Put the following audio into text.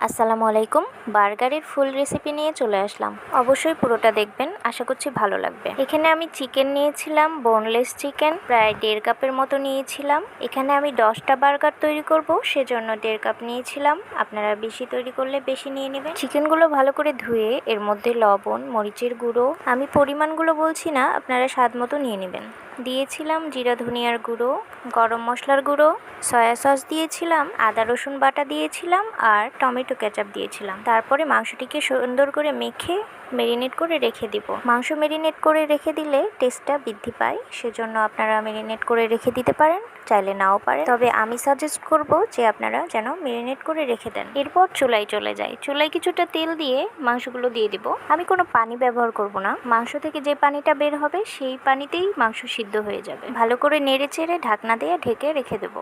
আসসালামু আলাইকুম। বার্গারের ফুল রেসিপি নিয়ে চলে আসলাম। অবশ্যই পুরোটা দেখবেন, আশা করছি ভালো লাগবে। এখানে আমি চিকেন নিয়েছিলাম, বোনলেস চিকেন প্রায় 1.5 কাপের মতো নিয়েছিলাম। এখানে আমি 10টা বার্গার তৈরি করব, সেজন্য 1.5 কাপ নিয়েছিলাম। আপনারা বেশি তৈরি করলে বেশি নিয়ে নেবেন। চিকেনগুলো ভালো করে ধুয়ে এর মধ্যে লবণ, মরিচের গুঁড়ো, আমি পরিমাণগুলো বলছি না, আপনারা স্বাদ মতো নিয়ে নেবেন। দিয়েছিলাম জিরা ধনিয়ার গুঁড়ো, গরম মশলার গুঁড়ো, সয়া সস দিয়েছিলাম, আদা রসুন বাটা দিয়েছিলাম আর টমেটো কেচাপ দিয়েছিলাম। তারপরে মাংসটিকে সুন্দর করে মেখে মেরিনেট করে রেখে দিব। মাংস মেরিনেট করে রেখে দিলে টেস্টটা বৃদ্ধি পায়, সেজন্য আপনারা মেরিনেট করে রেখে দিতে পারেন, চাইলে নাও পারেন। তবে আমি সাজেস্ট করব যে আপনারা যেন মেরিনেট করে রেখে দেন। এরপর চুলায় চলে যাই। চুলায় কিছুটা তেল দিয়ে মাংসগুলো দিয়ে দিব। আমি কোনো পানি ব্যবহার করব না, মাংস থেকে যে পানিটা বের হবে সেই পানিতেই মাংস সিদ্ধ হয়ে যাবে। ভালো করে নেড়ে চেড়ে ঢাকনা দিয়ে ঢেকে রেখে দেবো।